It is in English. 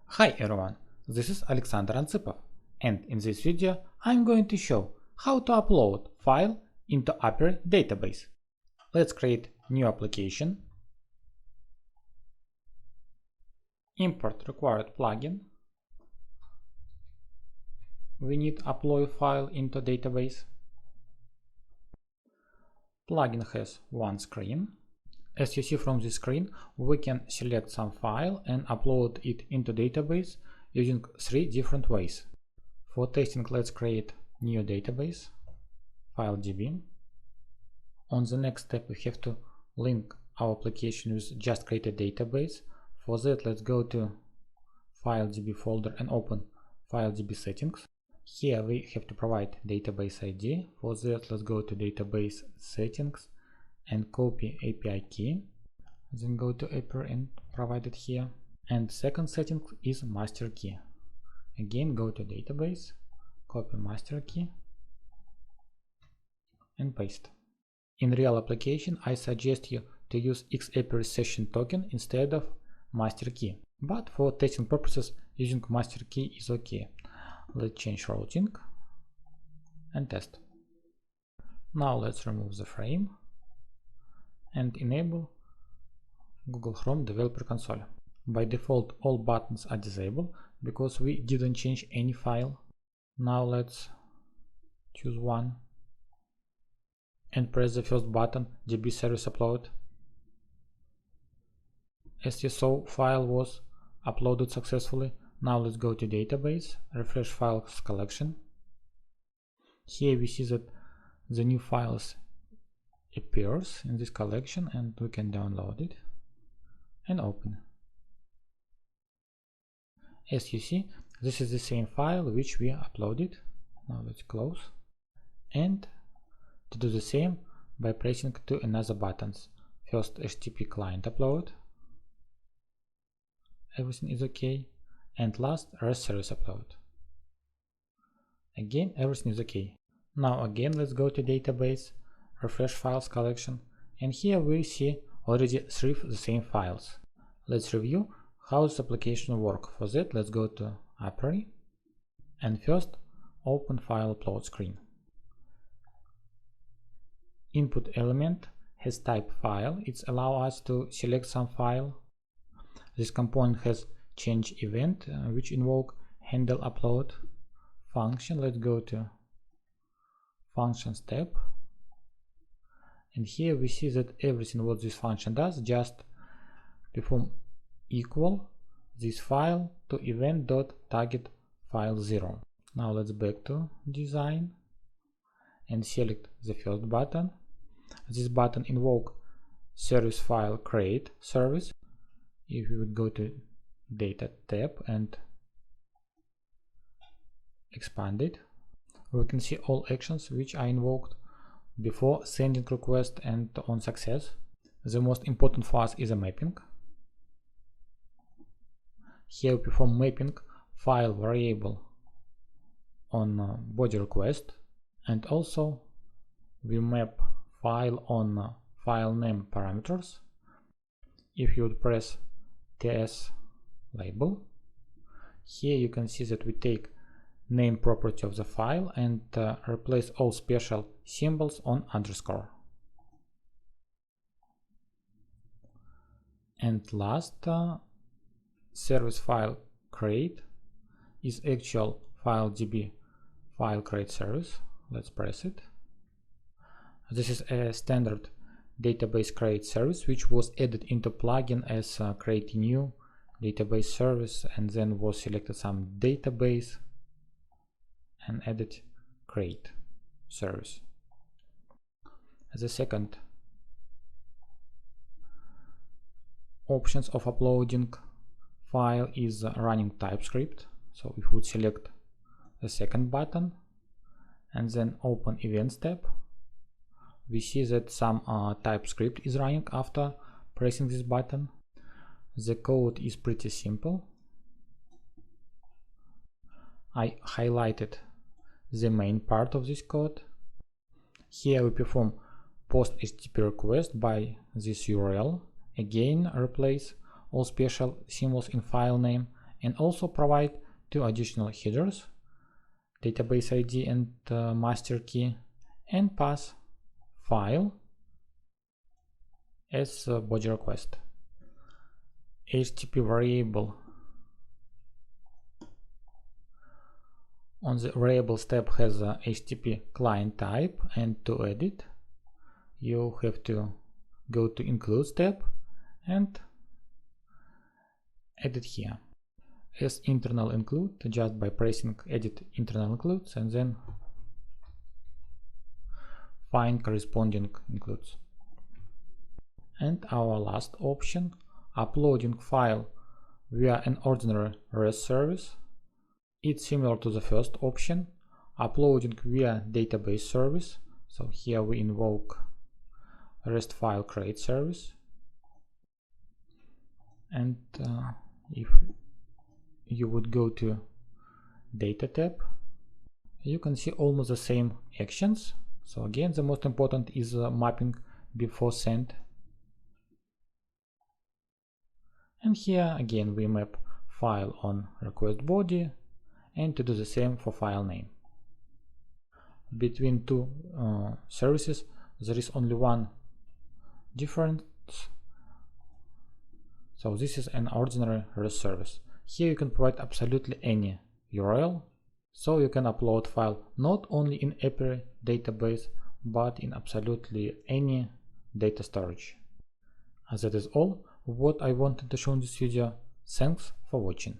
Hi everyone, this is Alexandr Antsypov, and in this video I'm going to show how to upload file into Appery database. Let's create new application, import required plugin. We need upload file into database. Plugin has one screen. As you see from this screen, we can select some file and upload it into database using three different ways. For testing, let's create new database, file DB. On the next step, we have to link our application with just created database. For that, let's go to file DB folder and open file DB settings. Here we have to provide database ID. For that, let's go to database settings and copy API key, then go to Appery and provide it here. And second setting is master key. Again, go to database, copy master key and paste. In real application, I suggest you to use Appery session token instead of master key, but for testing purposes using master key is okay. Let's change routing and test. Now let's remove the frame and enable Google Chrome Developer Console. By default, all buttons are disabled because we didn't change any file. Now let's choose one and press the first button, DB service upload. As you saw, file was uploaded successfully. Now let's go to database, refresh files collection. Here we see that the new files appears in this collection and we can download it and open. As you see, this is the same file which we uploaded. Now let's close, and to do the same by pressing two another buttons. First HTTP client upload, everything is okay, and last REST service upload. Again, everything is okay. Now again, let's go to database, refresh files collection, and here we see already three of the same files. Let's review how this application works. For that, let's go to Appery and first open file upload screen. Input element has type file. It allows us to select some file. This component has change event which invoke handle upload function. Let's go to functions tab. And here we see that everything what this function does just perform equal this file to event.target file 0. Now let's back to design and select the first button. This button invoke service file create service. If we would go to data tab and expand it, we can see all actions which are invoked before sending request and on success. The most important for us is a mapping. Here we perform mapping file variable on body request, and also we map file on file name parameters. If you would press TS label, here you can see that we take name property of the file and replace all special symbols on underscore. And last, service file create is actual file DB file create service. Let's press it. This is a standard database create service which was added into plugin as create new database service, and then was selected some database and added create service. The second options of uploading file is running TypeScript. So if we would select the second button and then open events tab, we see that some TypeScript is running after pressing this button. The code is pretty simple. I highlighted the main part of this code. Here we perform post HTTP request by this URL. Again, replace all special symbols in file name and also provide two additional headers, database ID and master key, and pass file as a body request. HTTP variable. On the variables tab has a HTTP client type, and to edit you have to go to includes tab and edit here as internal include just by pressing edit internal includes and then find corresponding includes. And our last option, uploading file via an ordinary REST service. It's similar to the first option, uploading via database service. So here we invoke REST file create service, and if you would go to data tab, you can see almost the same actions. So again, the most important is mapping before send, and here again we map file on request body, and to do the same for file name. Between two services there is only one difference. So this is an ordinary REST service. Here you can provide absolutely any URL, so you can upload file not only in Appery database but in absolutely any data storage. That is all what I wanted to show in this video. Thanks for watching.